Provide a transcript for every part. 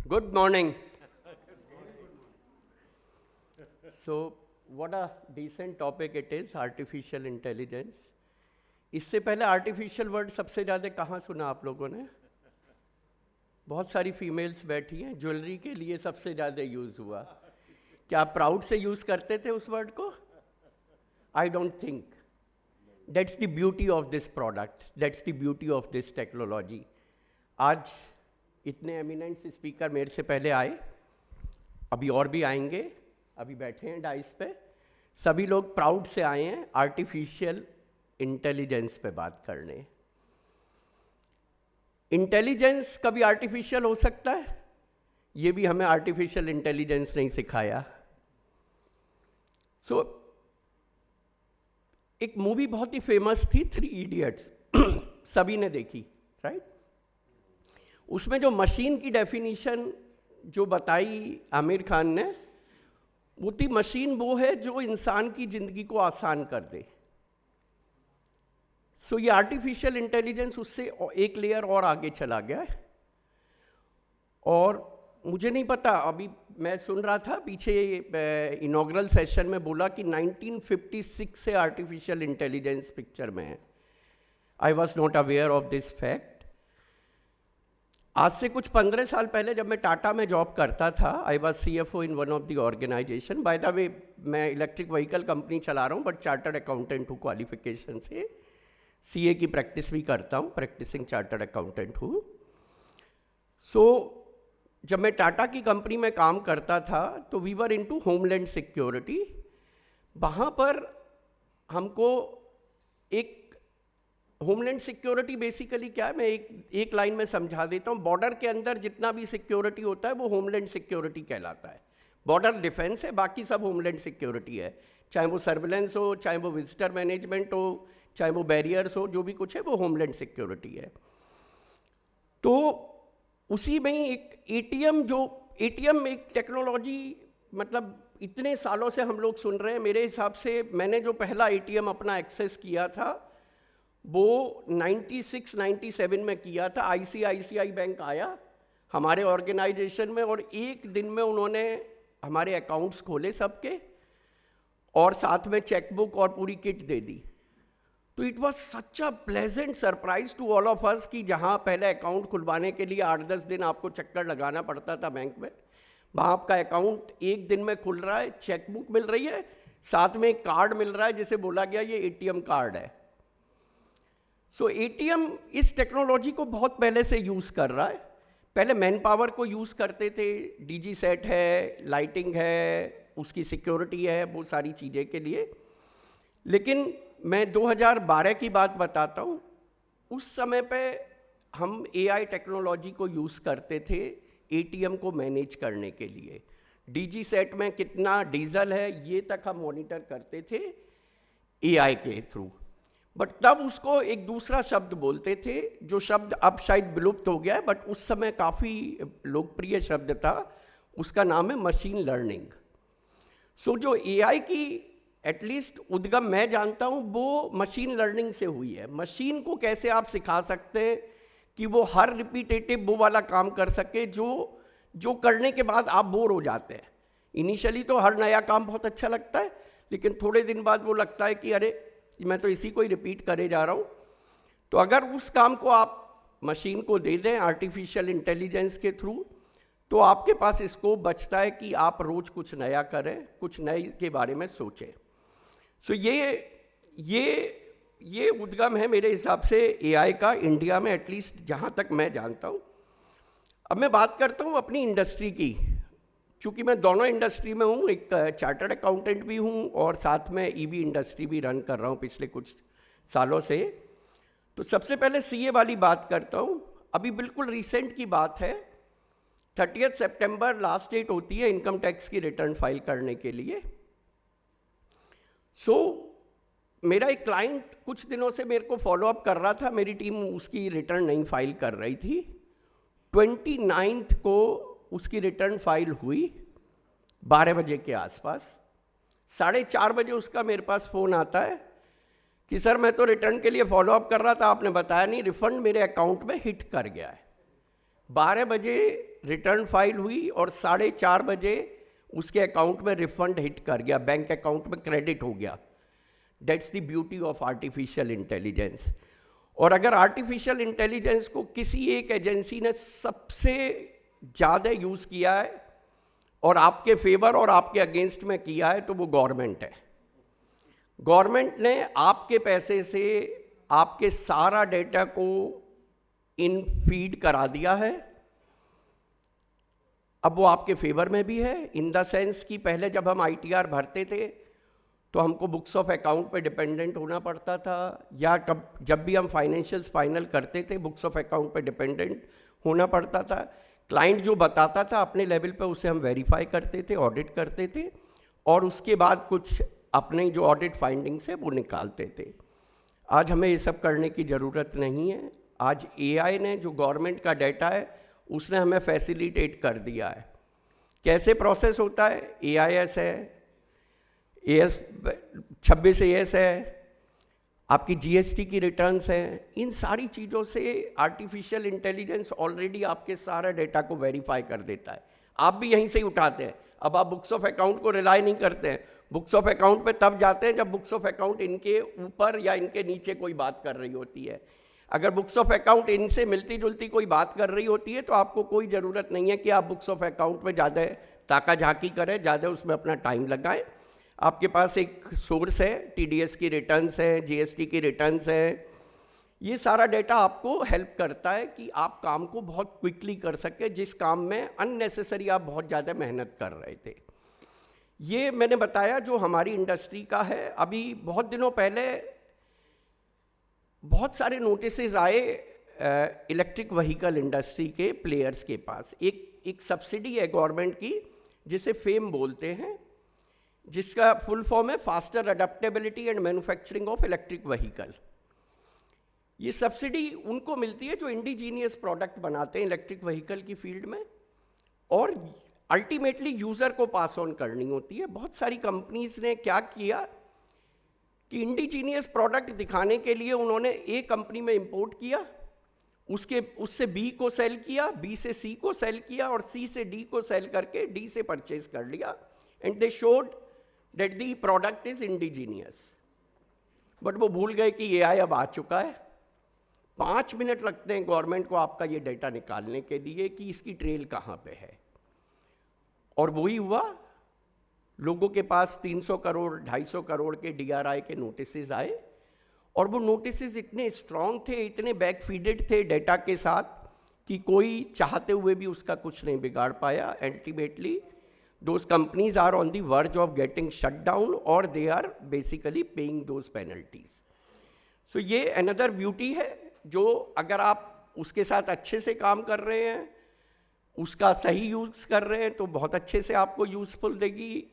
Good morning. So, what a decent topic it is, artificial intelligence. इससे पहले artificial word सबसे ज़्यादा कहाँ सुना आप लोगों ने? बहुत सारी फीमेल्स बैठी हैं, ज्वेलरी के लिए सबसे ज़्यादा यूज़ हुआ। क्या आप प्राउड से यूज़ करते थे उस वर्ड को? I don't think. That's the beauty of this product. That's the beauty of this technology. आज इतने एमिनेंट स्पीकर मेरे से पहले आए, अभी और भी आएंगे, अभी बैठे हैं डाइस पे। सभी लोग प्राउड से आए हैं आर्टिफिशियल इंटेलिजेंस पे बात करने। इंटेलिजेंस कभी आर्टिफिशियल हो सकता है? ये भी हमें आर्टिफिशियल इंटेलिजेंस नहीं सिखाया। एक मूवी बहुत ही फेमस थी, 3 इडियट्स, सभी ने देखी, राइट? उसमें जो मशीन की डेफिनेशन जो बताई आमिर खान ने, वो थी मशीन वो है जो इंसान की जिंदगी को आसान कर दे। ये आर्टिफिशियल इंटेलिजेंस उससे एक लेयर और आगे चला गया है। और मुझे नहीं पता, अभी मैं सुन रहा था पीछे इनॉग्रल सेशन में बोला कि 1956 से आर्टिफिशियल इंटेलिजेंस पिक्चर में है। I was not aware of this fact. आज से कुछ 15 साल पहले जब मैं टाटा में जॉब करता था, I was CFO in one of the organisation. By the way, मैं इलेक्ट्रिक व्हीकल कंपनी चला रहा हूँ, बट चार्टर्ड अकाउंटेंट हूँ क्वालिफिकेशन से। CA की प्रैक्टिस भी करता हूँ, प्रैक्टिसिंग चार्टर्ड अकाउंटेंट हूँ। जब मैं टाटा की कंपनी में काम करता था तो we were into homeland security. वहाँ पर हमको एक होमलैंड सिक्योरिटी बेसिकली क्या है, मैं एक लाइन में समझा देता हूँ। बॉर्डर के अंदर जितना भी सिक्योरिटी होता है वो होमलैंड सिक्योरिटी कहलाता है। बॉर्डर डिफेंस है, बाकी सब होमलैंड सिक्योरिटी है। चाहे वो सर्विलेंस हो, चाहे वो विजिटर मैनेजमेंट हो, चाहे वो बैरियर्स हो, जो भी कुछ है वो होमलैंड सिक्योरिटी है। तो उसी में ही एक एटीएम एक टेक्नोलॉजी, मतलब इतने सालों से हम लोग सुन रहे हैं। मेरे हिसाब से मैंने जो पहला एटीएम अपना एक्सेस किया था वो 96-97 में किया था। ICICI बैंक आया हमारे ऑर्गेनाइजेशन में और एक दिन में उन्होंने हमारे अकाउंट्स खोले सबके, और साथ में चेकबुक और पूरी किट दे दी। तो it was such a pleasant surprise to all of us कि जहाँ पहले अकाउंट खुलवाने के लिए 8-10 दिन आपको चक्कर लगाना पड़ता था बैंक में, वहाँ आपका अकाउंट एक दिन में खुल रहा है, चेकबुक मिल रही है, साथ में एक कार्ड मिल रहा है जिसे बोला गया ये एटीएम कार्ड है। एटीएम इस टेक्नोलॉजी को बहुत पहले से यूज़ कर रहा है। पहले मैन पावर को यूज़ करते थे, DG सेट है, लाइटिंग है, उसकी सिक्योरिटी है, वो सारी चीज़ें के लिए। लेकिन मैं 2012 की बात बताता हूँ। उस समय पे हम AI टेक्नोलॉजी को यूज़ करते थे एटीएम को मैनेज करने के लिए। DG सेट में कितना डीजल है ये तक हम मॉनिटर करते थे AI के थ्रू। बट तब उसको एक दूसरा शब्द बोलते थे, जो शब्द अब शायद विलुप्त हो गया है, बट उस समय काफ़ी लोकप्रिय शब्द था। उसका नाम है मशीन लर्निंग। जो AI की एटलीस्ट उद्गम मैं जानता हूँ वो मशीन लर्निंग से हुई है। मशीन को कैसे आप सिखा सकते हैं कि वो हर रिपीटेटिव वो वाला काम कर सके जो करने के बाद आप बोर हो जाते हैं। इनिशियली तो हर नया काम बहुत अच्छा लगता है, लेकिन थोड़े दिन बाद वो लगता है कि अरे मैं तो इसी को ही रिपीट करे जा रहा हूँ। तो अगर उस काम को आप मशीन को दे दें आर्टिफिशियल इंटेलिजेंस के थ्रू, तो आपके पास स्कोप बचता है कि आप रोज़ कुछ नया करें, कुछ नए के बारे में सोचें। ये उद्गम है मेरे हिसाब से AI का इंडिया में, एटलीस्ट जहाँ तक मैं जानता हूँ। अब मैं बात करता हूँ अपनी इंडस्ट्री की, चूँकि मैं दोनों इंडस्ट्री में हूँ, एक चार्टर्ड अकाउंटेंट भी हूँ और साथ में EV इंडस्ट्री भी रन कर रहा हूँ पिछले कुछ सालों से। तो सबसे पहले CA वाली बात करता हूँ। अभी बिल्कुल रिसेंट की बात है, 30 सितंबर लास्ट डेट होती है इनकम टैक्स की रिटर्न फाइल करने के लिए। मेरा एक क्लाइंट कुछ दिनों से मेरे को फॉलो अप कर रहा था, मेरी टीम उसकी रिटर्न नहीं फाइल कर रही थी। 29 को उसकी रिटर्न फाइल हुई 12 बजे के आसपास। 4:30 बजे उसका मेरे पास फ़ोन आता है कि सर मैं तो रिटर्न के लिए फॉलो अप कर रहा था, आपने बताया नहीं, रिफंड मेरे अकाउंट में हिट कर गया है। 12 बजे रिटर्न फाइल हुई और 4:30 बजे उसके अकाउंट में रिफंड हिट कर गया, बैंक अकाउंट में क्रेडिट हो गया। That's the beauty of artificial intelligence. और अगर आर्टिफिशियल इंटेलिजेंस को किसी एक एजेंसी ने सबसे ज़्यादा यूज़ किया है और आपके फेवर और आपके अगेंस्ट में किया है, तो वो गवर्नमेंट है। गवर्नमेंट ने आपके पैसे से आपके सारा डेटा को इन फीड करा दिया है। अब वो आपके फेवर में भी है, इन द सेंस कि पहले जब हम ITR भरते थे तो हमको बुक्स ऑफ अकाउंट पे डिपेंडेंट होना पड़ता था, या जब भी हम फाइनेंशियल्स फाइनल करते थे बुक्स ऑफ अकाउंट पे डिपेंडेंट होना पड़ता था। क्लाइंट जो बताता था अपने लेवल पे उसे हम वेरीफाई करते थे, ऑडिट करते थे, और उसके बाद कुछ अपने जो ऑडिट फाइंडिंग्स है वो निकालते थे। आज हमें ये सब करने की ज़रूरत नहीं है। आज AI ने जो गवर्नमेंट का डाटा है उसने हमें फैसिलिटेट कर दिया है। कैसे प्रोसेस होता है? AIS है, AS 26 AS है, आपकी GST की रिटर्न्स हैं। इन सारी चीज़ों से आर्टिफिशियल इंटेलिजेंस ऑलरेडी आपके सारा डेटा को वेरीफाई कर देता है। आप भी यहीं से ही उठाते हैं। अब आप बुक्स ऑफ अकाउंट को रिलाई नहीं करते हैं। बुक्स ऑफ अकाउंट पे तब जाते हैं जब बुक्स ऑफ अकाउंट इनके ऊपर या इनके नीचे कोई बात कर रही होती है। अगर बुक्स ऑफ अकाउंट इनसे मिलती जुलती कोई बात कर रही होती है तो आपको कोई ज़रूरत नहीं है कि आप बुक्स ऑफ अकाउंट में ज़्यादा ताका झाकी करें, ज़्यादा उसमें अपना टाइम लगाएं। आपके पास एक सोर्स है, TDS की रिटर्न्स हैं, GST की रिटर्न्स हैं। ये सारा डेटा आपको हेल्प करता है कि आप काम को बहुत क्विकली कर सकें, जिस काम में अननेसेसरी आप बहुत ज़्यादा मेहनत कर रहे थे। ये मैंने बताया जो हमारी इंडस्ट्री का है। अभी बहुत दिनों पहले बहुत सारे नोटिसेस आए इलेक्ट्रिक व्हीकल इंडस्ट्री के प्लेयर्स के पास। एक सब्सिडी है गवर्नमेंट की जिसे फेम बोलते हैं, जिसका फुल फॉर्म है faster adaptability and manufacturing of electric vehicle. ये सब्सिडी उनको मिलती है जो इंडिजीनियस प्रोडक्ट बनाते हैं इलेक्ट्रिक व्हीकल की फील्ड में, और अल्टीमेटली यूज़र को पास ऑन करनी होती है। बहुत सारी कंपनीज ने क्या किया कि इंडिजीनियस प्रोडक्ट दिखाने के लिए उन्होंने A कंपनी में इंपोर्ट किया, उससे B को सेल किया, B से C को सेल किया, और C से D को सेल करके D से परचेज कर लिया, and they showed that the product is indigenous. But वो भूल गए कि AI अब आ चुका है। 5 मिनट लगते हैं गवर्नमेंट को आपका ये डेटा निकालने के लिए कि इसकी ट्रेल कहाँ पे है। और वही हुआ, लोगों के पास 300 करोड़ 250 करोड़ के DRI के नोटिसेस आए, और वो नोटिसेस इतने स्ट्रांग थे, इतने बैकफीडेड थे डेटा के साथ कि कोई चाहते हुए भी उसका कुछ नहीं बिगाड़ पाया। Ultimately those companies are on the verge of getting shut down or they are basically paying those penalties. So ये another beauty है जो अगर आप उसके साथ अच्छे से काम कर रहे हैं, उसका सही यूज़ कर रहे हैं तो बहुत अच्छे से आपको यूज़फुल देगी,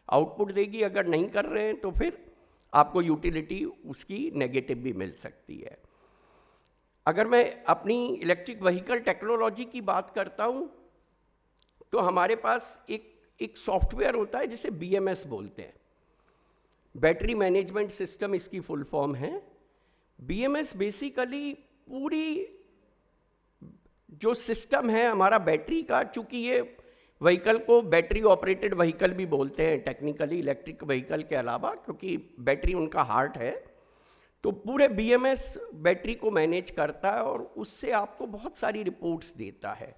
आउटपुट देगी। अगर नहीं कर रहे हैं तो फिर आपको यूटिलिटी उसकी नेगेटिव भी मिल सकती है। अगर मैं अपनी इलेक्ट्रिक व्हीकल टेक्नोलॉजी की बात करता हूँ तो हमारे पास एक सॉफ्टवेयर होता है जिसे BMS बोलते हैं, बैटरी मैनेजमेंट सिस्टम इसकी फुल फॉर्म है। BMS बेसिकली पूरी जो सिस्टम है हमारा बैटरी का, चूंकि ये व्हीकल को बैटरी ऑपरेटेड व्हीकल भी बोलते हैं टेक्निकली इलेक्ट्रिक व्हीकल के अलावा, क्योंकि बैटरी उनका हार्ट है, तो पूरे BMS बैटरी को मैनेज करता है और उससे आपको बहुत सारी रिपोर्ट्स देता है।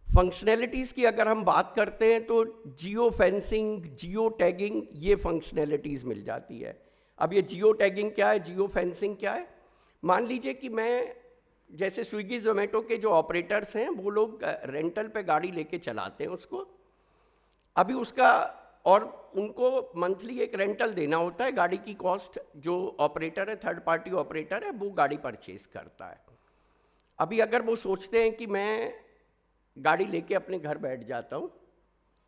फंक्शनैलिटीज़ की अगर हम बात करते हैं तो जियो फेंसिंग, जियो टैगिंग, ये फंक्शनैलिटीज़ मिल जाती है। अब ये जियो टैगिंग क्या है, जियो फेंसिंग क्या है? मान लीजिए कि मैं, जैसे स्विगी जोमेटो के जो ऑपरेटर्स हैं वो लोग रेंटल पे गाड़ी लेके चलाते हैं उसको, अभी उसका, और उनको मंथली एक रेंटल देना होता है। गाड़ी की कॉस्ट जो ऑपरेटर है, थर्ड पार्टी ऑपरेटर है, वो गाड़ी परचेज करता है। अभी अगर वो सोचते हैं कि मैं गाड़ी लेके अपने घर बैठ जाता हूँ,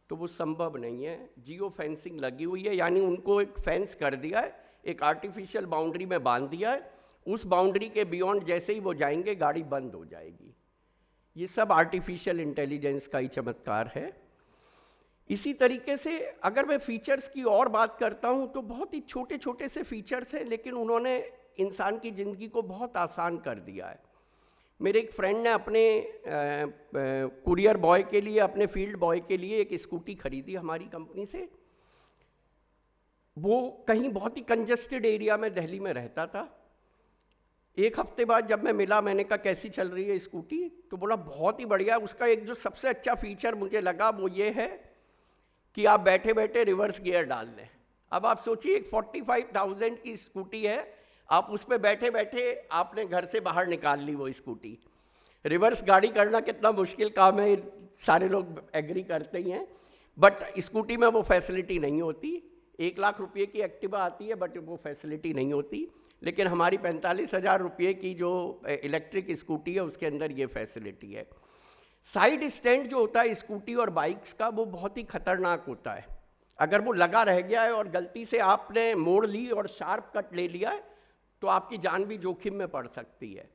तो वो संभव नहीं है। जियो फेंसिंग लगी हुई है, यानी उनको एक फेंस कर दिया है, एक आर्टिफिशियल बाउंड्री में बांध दिया है। उस बाउंड्री के बियॉन्ड जैसे ही वो जाएंगे गाड़ी बंद हो जाएगी। ये सब आर्टिफिशियल इंटेलिजेंस का ही चमत्कार है। इसी तरीके से अगर मैं फीचर्स की और बात करता हूँ तो बहुत ही छोटे छोटे से फीचर्स हैं, लेकिन उन्होंने इंसान की ज़िंदगी को बहुत आसान कर दिया है। मेरे एक फ्रेंड ने अपने कुरियर बॉय के लिए, अपने फील्ड बॉय के लिए एक स्कूटी खरीदी हमारी कंपनी से। वो कहीं बहुत ही कंजस्टेड एरिया में दिल्ली में रहता था। एक हफ्ते बाद जब मैं मिला, मैंने कहा कैसी चल रही है स्कूटी, तो बोला बहुत ही बढ़िया। उसका एक जो सबसे अच्छा फीचर मुझे लगा वो ये है कि आप बैठे बैठे रिवर्स गियर डाल लें। अब आप सोचिए, एक 45,000 की स्कूटी है, आप उस पर बैठे बैठे आपने घर से बाहर निकाल ली वो स्कूटी। रिवर्स गाड़ी करना कितना मुश्किल काम है, सारे लोग एग्री करते ही हैं, बट स्कूटी में वो फैसिलिटी नहीं होती। 1 लाख रुपये की एक्टिवा आती है बट वो फैसिलिटी नहीं होती, लेकिन हमारी 45,000 रुपये की जो इलेक्ट्रिक स्कूटी है उसके अंदर ये फैसिलिटी है। साइड स्टैंड जो होता है स्कूटी और बाइक्स का, वो बहुत ही खतरनाक होता है। अगर वो लगा रह गया है और गलती से आपने मोड़ ली और शार्प कट ले लिया है तो आपकी जान भी जोखिम में पड़ सकती है।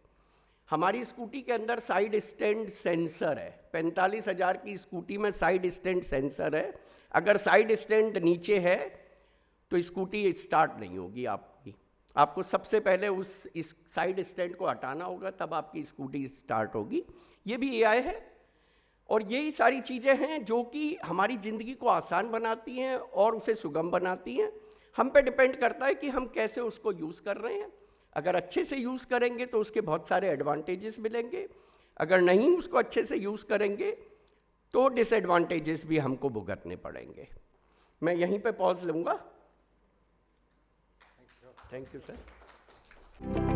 हमारी स्कूटी के अंदर साइड स्टैंड सेंसर है। 45,000 की स्कूटी में साइड स्टैंड सेंसर है। अगर साइड स्टैंड नीचे है तो स्कूटी स्टार्ट नहीं होगी आपकी। आपको सबसे पहले इस साइड स्टैंड को हटाना होगा, तब आपकी स्कूटी स्टार्ट होगी। ये भी एआई है और यही सारी चीज़ें हैं जो कि हमारी ज़िंदगी को आसान बनाती हैं और उसे सुगम बनाती हैं। हम पे डिपेंड करता है कि हम कैसे उसको यूज़ कर रहे हैं। अगर अच्छे से यूज़ करेंगे तो उसके बहुत सारे एडवांटेजेस मिलेंगे, अगर नहीं उसको अच्छे से यूज़ करेंगे तो डिसएडवांटेजेस भी हमको भुगतने पड़ेंगे। मैं यहीं पे पॉज लूँगा। Thank you sir.